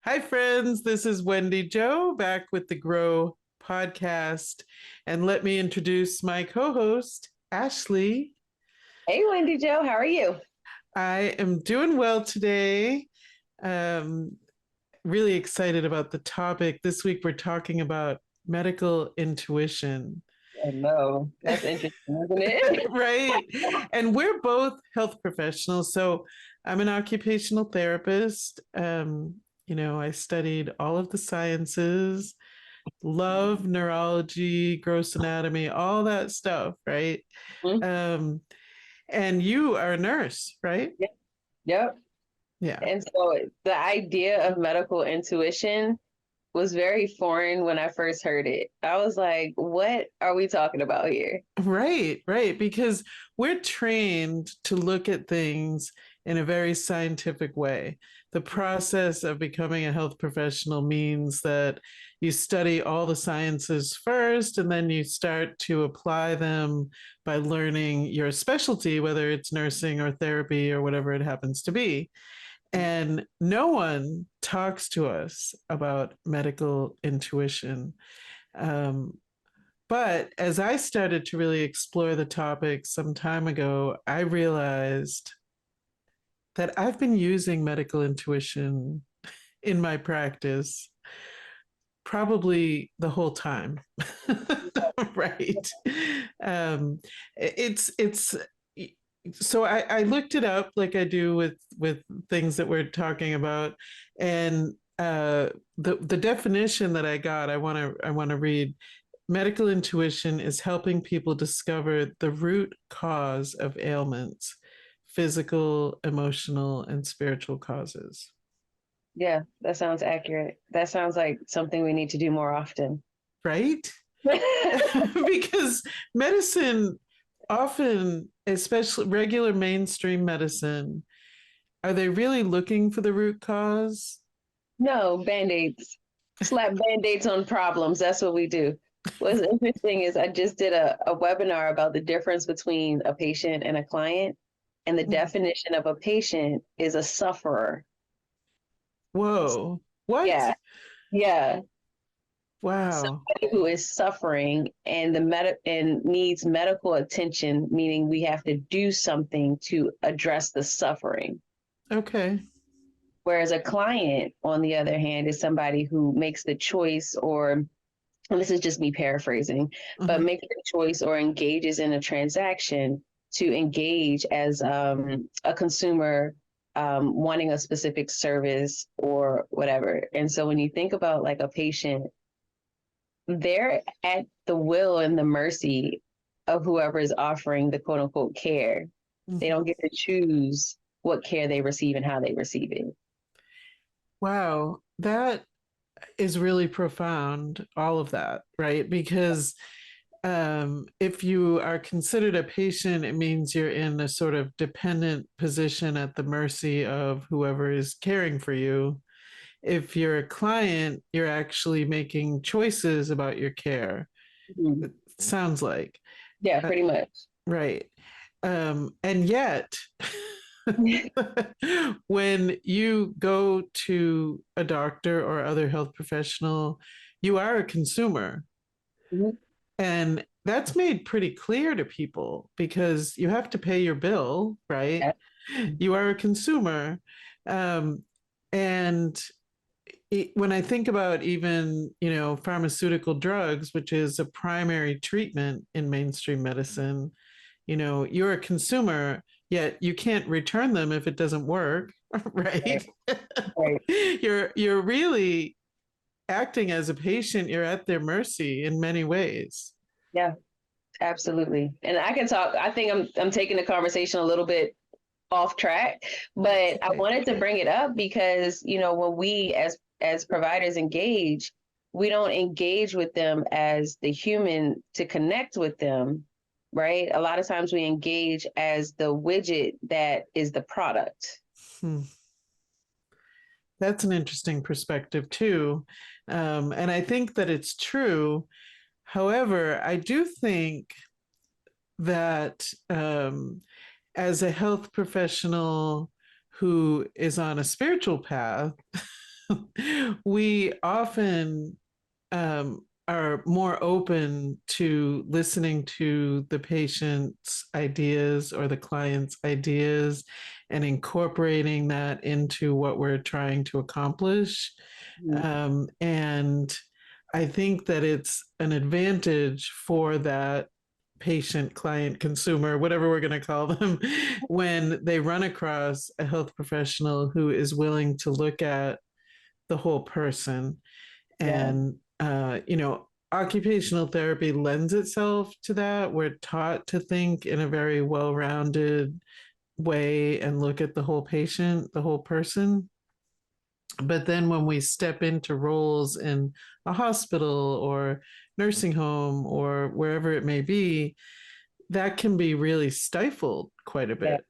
Hi, friends. This is Wendy Joe back with the Grow podcast. And let me introduce my co host, Ashley. Hey, Wendy Joe, how are you? I am doing well today. Um, really excited about the topic. This week, we're talking about medical intuition. I know. That's interesting, isn't it? Right. And we're both health professionals. So I'm an occupational therapist. I studied all of the sciences, love neurology, gross anatomy, all that stuff, right? Mhm. Um, and you are a nurse, right? Yep. Yep. Yeah. And so the idea of medical intuition was very foreign when I first heard it. I was like, what are we talking about here? Right, right. Because we're trained to look at things in a very scientific way. The process of becoming a health professional means that you study all the sciences first, and then you start to apply them by learning your specialty, whether it's nursing or therapy or whatever it happens to be. And no one talks to us about medical intuition. Um, but as I started to really explore the topic some time ago, I realized that I've been using medical intuition in my practice probably the whole time. Right. Um, it's so I looked it up like I do with things that we're talking about, and the definition that I got, I want to read. Medical intuition is helping people discover the root cause of ailments, physical, emotional, and spiritual causes. Yeah, that sounds accurate. That sounds like something we need to do more often. Right? Because medicine often, especially regular mainstream medicine, are they really looking for the root cause? No, band-aids. Slap band-aids on problems. That's what we do. What's interesting is I just did a webinar about the difference between a patient and a client. And the definition of a patient is a sufferer. Whoa. What? Yeah, yeah. Wow. Somebody who is suffering and and needs medical attention, meaning we have to do something to address the suffering. Okay. Whereas a client, on the other hand, is somebody who makes the choice, or and this is just me paraphrasing, but Mhm. makes the choice or engages in a transaction to engage as a consumer wanting a specific service or whatever. And so when you think about like a patient, they're at the will and the mercy of whoever is offering the quote unquote care. They Mhm. don't get to choose what care they receive and how they receive it. Wow. That is really profound, all of that, right? Because if you are considered a patient, it means you're in a sort of dependent position at the mercy of whoever is caring for you. If you're a client, you're actually making choices about your care. Mhm. It sounds like. Yeah, Uh, pretty much. right. And yet, when you go to a doctor or other health professional, you are a consumer. Mhm. And that's made pretty clear to people because you have to pay your bill, right? Yeah. You are a consumer. Um, and when I think about even, pharmaceutical drugs, which is a primary treatment in mainstream medicine, you're a consumer, yet you can't return them if it doesn't work, Right. right? Right. You're really acting as a patient, you're at their mercy in many ways. Yeah, absolutely. And I can talk. I think I'm taking the conversation a little bit off track, That's but I okay. wanted to bring it up because, when we as providers engage, we don't engage with them as the human to connect with them, right? A lot of times we engage as the widget that is the product. Hmm. That's an interesting perspective too. And I think that it's true. However, I do think that as a health professional who is on a spiritual path, we often are more open to listening to the patient's ideas or the client's ideas and incorporating that into what we're trying to accomplish. Mhm. And I think that it's an advantage for that patient, client, consumer, whatever we're going to call them, when they run across a health professional who is willing to look at the whole person. Yeah, And occupational therapy lends itself to that. We're taught to think in a very well-rounded way and look at the whole patient, the whole person. But then when we step into roles in a hospital or nursing home or wherever it may be, that can be really stifled quite a yeah, bit.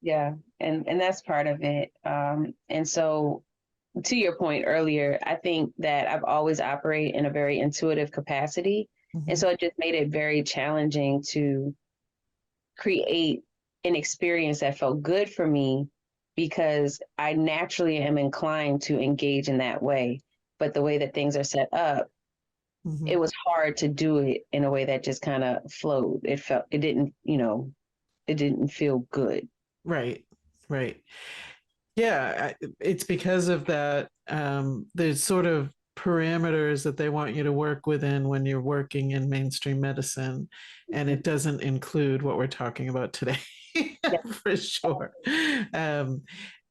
yeah. And that's part of it. And so to your point earlier, I think that I've always operated in a very intuitive capacity. And Mm-hmm. so it just made it very challenging to create an experience that felt good for me because I naturally am inclined to engage in that way. But the way that things are set up, Mm-hmm. it was hard to do it in a way that just kind of flowed. It didn't, it didn't feel good. Right, right. Yeah, it's because of that. There's sort of parameters that they want you to work within when you're working in mainstream medicine, and it doesn't include what we're talking about today, Yeah, for sure. Um,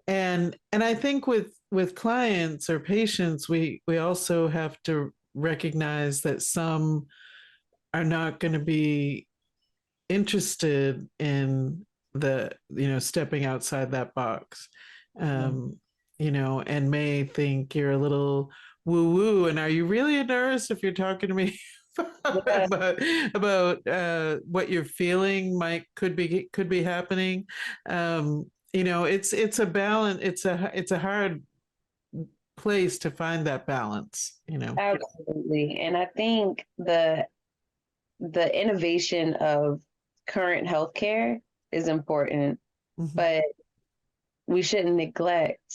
and I think with clients or patients, we also have to recognize that some are not going to be interested in the stepping outside that box, yeah, um and may think you're a little woo woo, and are you really a nurse if you're talking to me yeah. about what you're feeling could be happening. It's a balance. It's a hard place to find that balance. Absolutely. And I think the innovation of current healthcare is important, Hmm. but we shouldn't neglect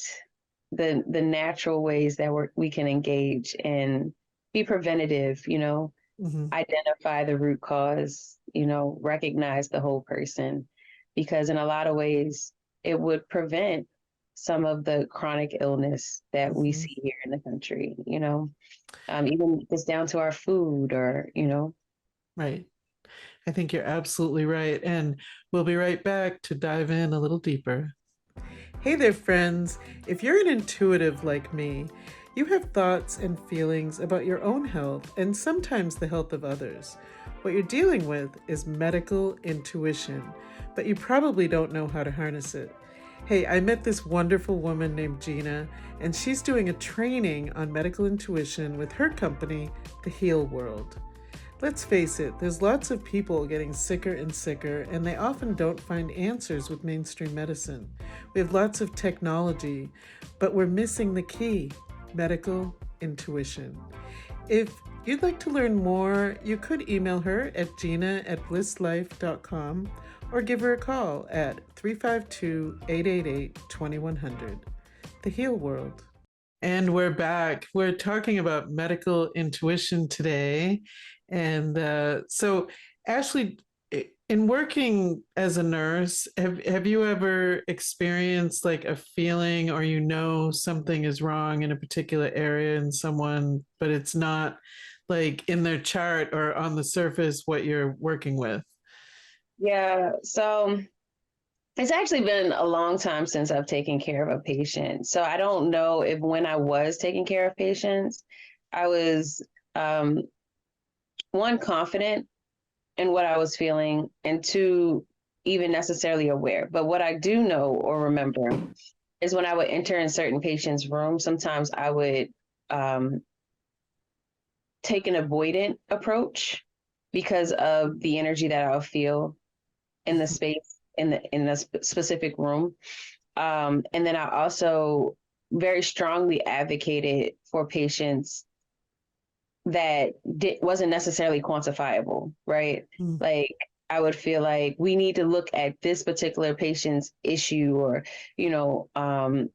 the natural ways that we can engage and be preventative, Hmm. identify the root cause, recognize the whole person, because in a lot of ways it would prevent some of the chronic illness that we Hmm. see here in the country, even if it's down to our food or. Right. I think you're absolutely right. And we'll be right back to dive in a little deeper. Hey there, friends. If you're an intuitive like me, you have thoughts and feelings about your own health and sometimes the health of others. What you're dealing with is medical intuition, but you probably don't know how to harness it. Hey, I met this wonderful woman named Gina, and she's doing a training on medical intuition with her company, The Heal World. Let's face it, there's lots of people getting sicker and sicker, and they often don't find answers with mainstream medicine. We have lots of technology, but we're missing the key: medical intuition. If you'd like to learn more, you could email her at gina@blisslife.com or give her a call at 352 888 2100. The Heal World. And we're back. We're talking about medical intuition today. And so, Ashley, in working as a nurse, have you ever experienced like a feeling, or something is wrong in a particular area in someone, but it's not like in their chart or on the surface what you're working with? Yeah, so it's actually been a long time since I've taken care of a patient. So I don't know if when I was taking care of patients, I was um, one, confident in what I was feeling, and two, even necessarily aware. But what I do know or remember is when I would enter in certain patients' rooms, sometimes I would um, take an avoidant approach because of the energy that I'll feel in the space in the specific room. And then I also very strongly advocated for patients that wasn't necessarily quantifiable, right? Mm. Like I would feel like we need to look at this particular patient's issue, or you know, um,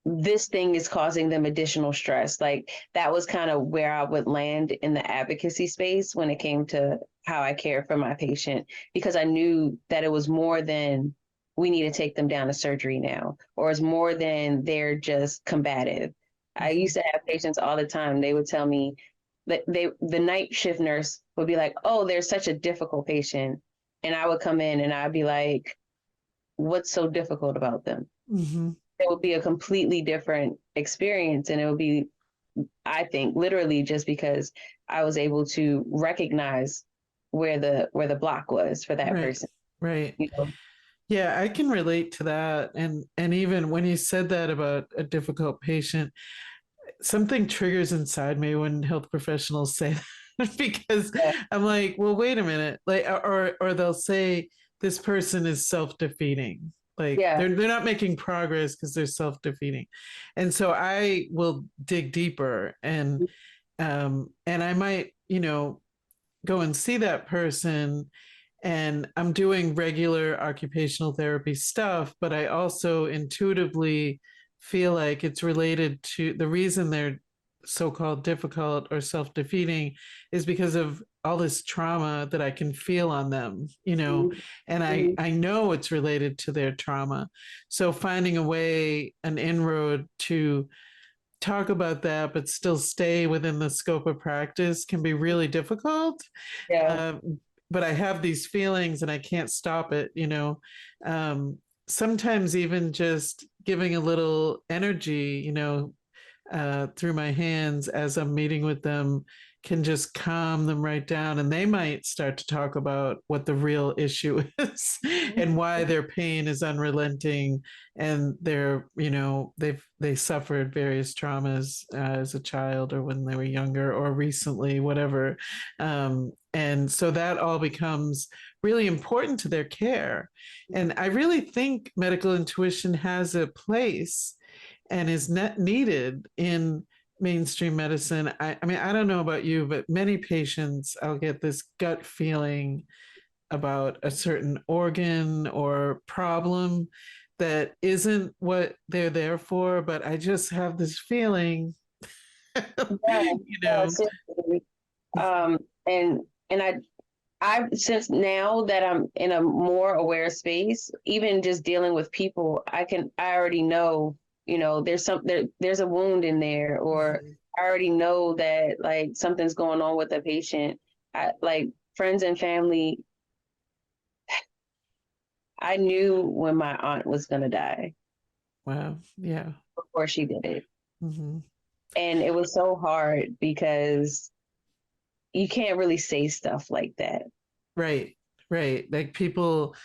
this thing is causing them additional stress. Like that was kind of where I would land in the advocacy space when it came to how I care for my patient, because I knew that it was more than we need to take them down to surgery now, or it's more than they're just combative. I used to have patients all the time. They would tell me that the night shift nurse would be like, "Oh, they're such a difficult patient," and I would come in and I'd be like, "What's so difficult about them?" Mm-hmm. It would be a completely different experience, and it would be, I think, literally just because I was able to recognize where the block was for that Right. person, Right. you know. Yeah, I can relate to that. And even when you said that about a difficult patient, something triggers inside me when health professionals say that because Yeah, I'm like, well, wait a minute. Like or they'll say this person is self-defeating. Like yeah, they're not making progress because they're self-defeating. And so I will dig deeper and I might, go and see that person and I'm doing regular occupational therapy stuff, but I also intuitively feel like it's related to the reason they're so-called difficult or self-defeating is because of all this trauma that I can feel on them, mhm, and I mhm, I know it's related to their trauma. So finding a way, an inroad to talk about that but still stay within the scope of practice can be really difficult. yeah, But I have these feelings and I can't stop it. Um, Sometimes even just giving a little energy, through my hands as I'm meeting with them can just calm them right down. And they might start to talk about what the real issue is and why their pain is unrelenting. And they suffered various traumas as a child or when they were younger or recently, whatever. And so that all becomes really important to their care. And I really think medical intuition has a place and is net needed in mainstream medicine. I mean, I don't know about you, but many patients, I'll get this gut feeling about a certain organ or problem that isn't what they're there for, but I just have this feeling, yeah, you yeah, know. seriously. Um, and and I since now that I'm in a more aware space, even just dealing with people, I already know, there's a wound in there, or Mhm. I already know that like something's going on with a patient. I like friends and family. I knew when my aunt was gonna die Wow. Yeah. before she did it. Hmm. And it was so hard because you can't really say stuff like that. Right. Right. Like people,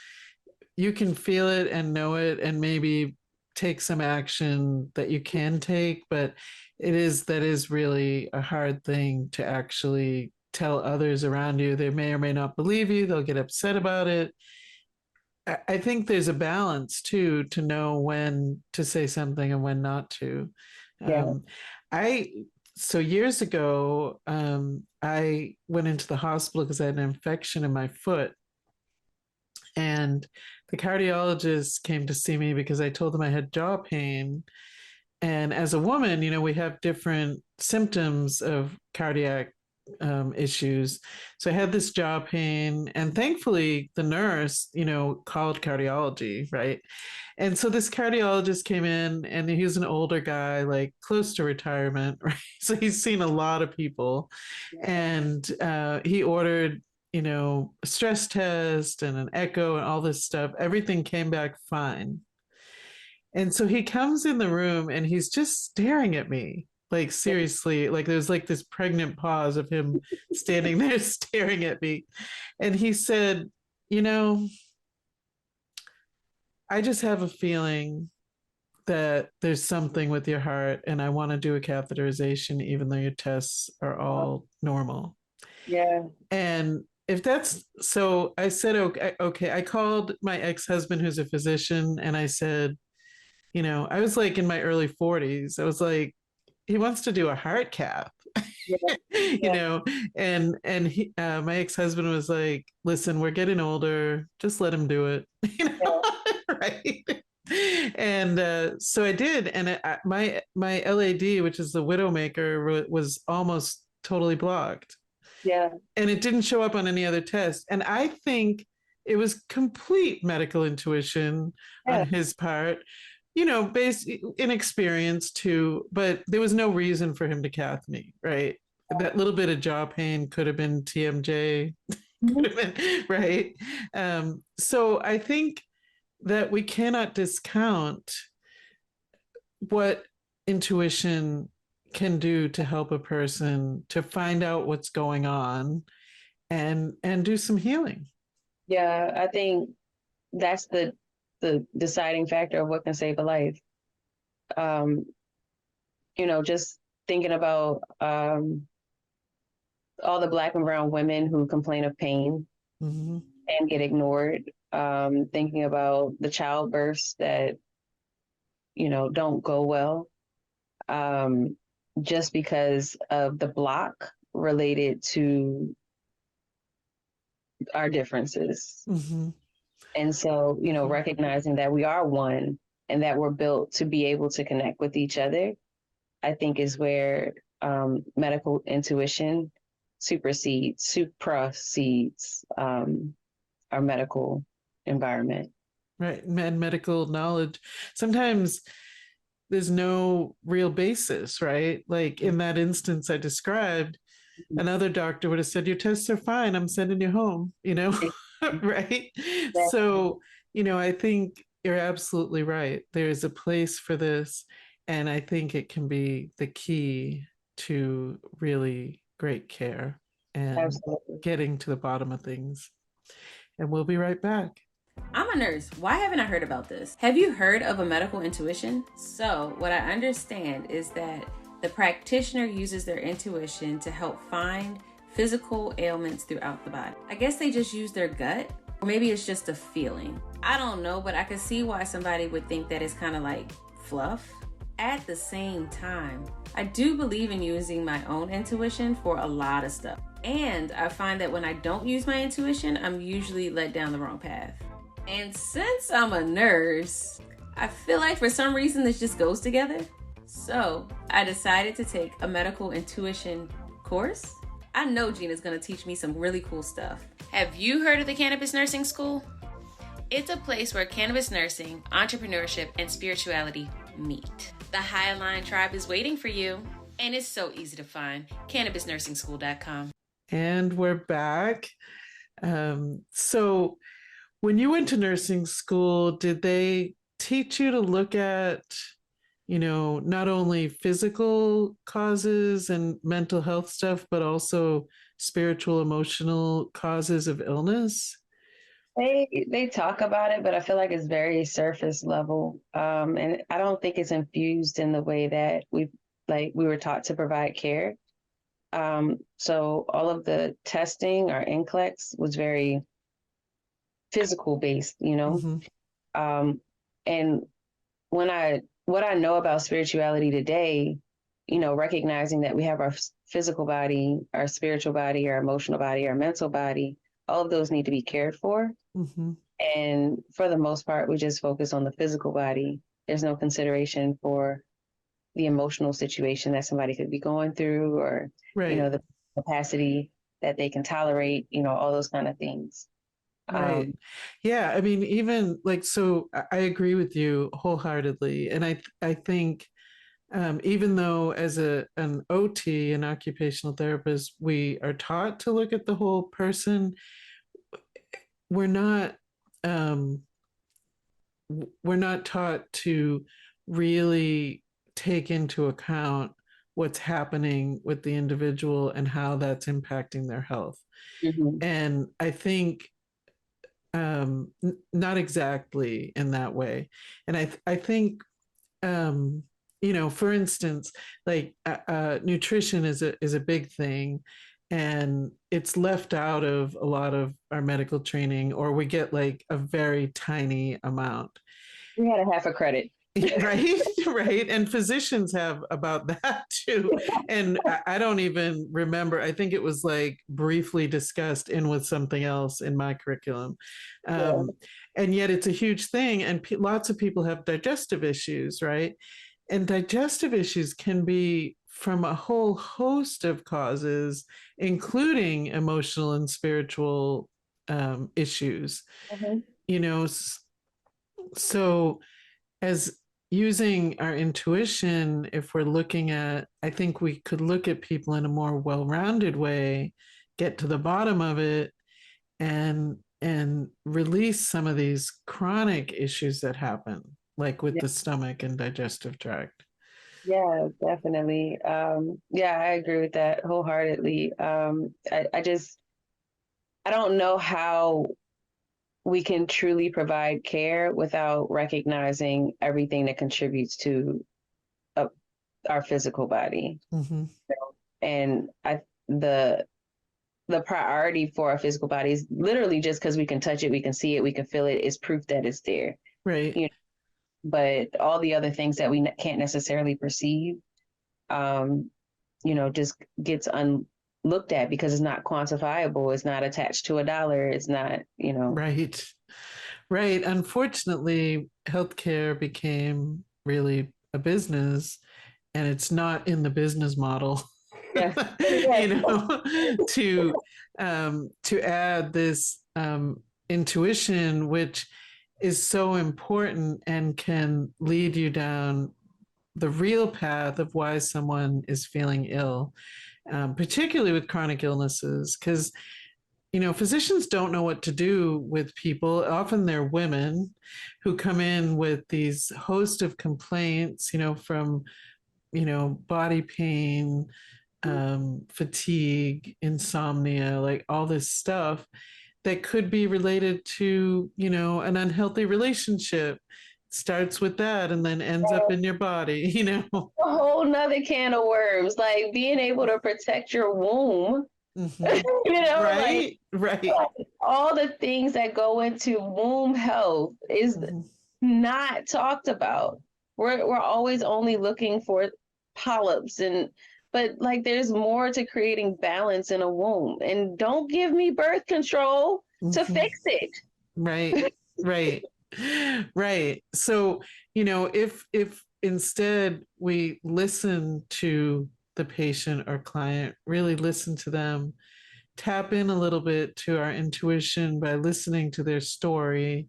you can feel it and know it and maybe take some action that you can take, but that is really a hard thing to actually tell others around you. They may or may not believe you, they'll get upset about it. I think there's a balance too, to know when to say something and when not to. Yeah. um, I so years ago, I went into the hospital because I had an infection in my foot, and the cardiologist came to see me because I told them I had jaw pain. And as a woman, we have different symptoms of cardiac issues. So I had this jaw pain, and thankfully, the nurse, called cardiology, right? And so this cardiologist came in, and he was an older guy, like close to retirement, right? So he's seen a lot of people, and he ordered a stress test and an echo and all this stuff. Everything came back fine. And so he comes in the room and he's just staring at me, like seriously, like there's like this pregnant pause of him standing there staring at me. And he said, you know I just have a feeling that there's something with your heart, and I want to do a catheterization even though your tests are all normal. Yeah. And if that's so, I said, okay, okay. I called my ex-husband who's a physician, and I said, I was like in my early 40s. I was like, he wants to do a heart cath, Yeah. you Yeah. know, my ex-husband was like, listen, we're getting older, just let him do it, Yeah. right? And so I did, and my LAD, which is the Widowmaker, was almost totally blocked, Yeah, and it didn't show up on any other test. And I think it was complete medical intuition on yeah, his part, based inexperience too, but there was no reason for him to cath me, right? That little bit of jaw pain could have been TMJ, mhm, could have been, right? So I think that we cannot discount what intuition can do to help a person to find out what's going on and do some healing. yeah. I think that's the deciding factor of what can save a life. Um, just thinking about all the Black and brown women who complain of pain Mm-hmm. and get ignored. Thinking about the childbirths that don't go well, um, just because of the block related to our differences. Mm-hmm. And so, Mm-hmm. recognizing that we are one and that we're built to be able to connect with each other, I think is where medical intuition supersedes our medical environment. Right. And medical knowledge. Sometimes there's no real basis, right? Like in that instance I described, another doctor would have said, your tests are fine. I'm sending you home, right? So, I think you're absolutely right. There's a place for this. And I think it can be the key to really great care and Absolutely. getting to the bottom of things. And we'll be right back. I'm a nurse. Why haven't I heard about this? Have you heard of a medical intuition? So, what I understand is that the practitioner uses their intuition to help find physical ailments throughout the body. I guess they just use their gut, or maybe it's just a feeling. I don't know, but I can see why somebody would think that it's kind of like fluff. At the same time, I do believe in using my own intuition for a lot of stuff. And I find that when I don't use my intuition, I'm usually led down the wrong path. And since I'm a nurse, I feel like for some reason this just goes together. So I decided to take a medical intuition course. I know Gina's gonna teach me some really cool stuff. Have you heard of the Cannabis Nursing School? It's a place where cannabis nursing, entrepreneurship, and spirituality meet. The Highline Tribe is waiting for you, and it's so easy to find. CannabisNursingSchool.com. And we're back. So, when you went to nursing school, did they teach you to look at, not only physical causes and mental health stuff, but also spiritual, emotional causes of illness? They talk about it, but I feel like it's very surface level, and I don't think it's infused in the way that we were taught to provide care. So all of the testing or NCLEX was very physical based, Mm-hmm. And what I know about spirituality today, recognizing that we have our physical body, our spiritual body, our emotional body, our mental body, all of those need to be cared for. Mm-hmm. And for the most part, we just focus on the physical body. There's no consideration for the emotional situation that somebody could be going through, or, Right. the capacity that they can tolerate, all those kind of things. Right. Yeah. I mean, even like, so I agree with you wholeheartedly. And I think, even though as an OT, an occupational therapist, we are taught to look at the whole person, we're not, um, we're not taught to really take into account what's happening with the individual and how that's impacting their health. Mhm. And I think not exactly in that way. And I think for instance, like nutrition is a big thing, and it's left out of a lot of our medical training, or we get like a very tiny amount. We had a half a credit. Right, right. And physicians have about that too. And I don't even remember. I think it was like briefly discussed in with something else in my curriculum. Yeah. Um, and yet it's a huge thing. And lots of people have digestive issues, right? And digestive issues can be from a whole host of causes, including emotional and spiritual issues. Mhm. You know, so as using our intuition, if we're looking at, I think we could look at people in a more well-rounded way, get to the bottom of it, and release some of these chronic issues that happen, like with Yeah, the stomach and digestive tract. yeah, definitely. Yeah, I agree with that wholeheartedly. I don't know how we can truly provide care without recognizing everything that contributes to uh, our physical body. Mm-hmm. And the the priority for our physical body is literally just because we can touch it, we can see it, we can feel it, is proof that it's there. Right. You know, but all the other things that we can't necessarily perceive, um, just gets looked at because it's not quantifiable. It's not attached to a dollar. It's not, Right. Right. Unfortunately, healthcare became really a business, and it's not in the business model. Yeah. Yeah. You know, to add this intuition, which is so important and can lead you down the real path of why someone is feeling ill, particularly with chronic illnesses, because physicians don't know what to do with people. Often they're women who come in with these host of complaints, from body pain, fatigue, insomnia, like all this stuff that could be related to, an unhealthy relationship. Starts with that and then ends up in your body. A whole nother can of worms, like being able to protect your womb. Mm-hmm. Like Right, right. all the things that go into womb health is Mm-hmm. not talked about. We're always only looking for polyps, but like there's more to creating balance in a womb. And don't give me birth control to Mm-hmm. fix it. Right, right, right. So, if instead we listen to the patient or client, really listen to them, tap in a little bit to our intuition by listening to their story,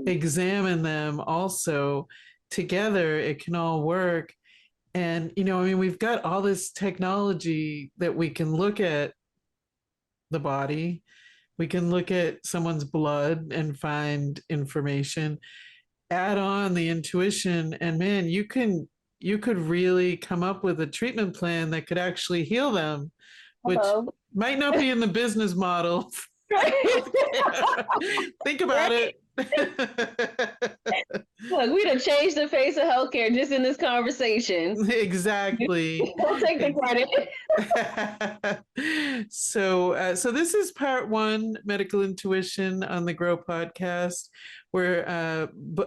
examine them also, together it can all work. And we've got all this technology that we can look at the body, we can look at someone's blood and find information, add on the intuition, and man, you could really come up with a treatment plan that could actually heal them, which Hello. might not be in the business model. Think about Right? it. Look, we done changed the face of healthcare just in this conversation. Exactly. Don't take the credit. So this is part one, medical intuition on the Grow podcast, where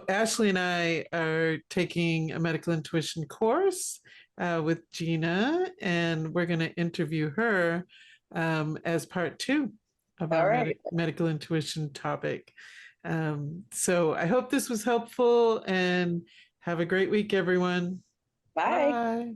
Ashley and I are taking a medical intuition course with Gina, and we're going to interview her as part two of All our right. medical intuition topic. So I hope this was helpful, and have a great week, everyone. Bye. Bye.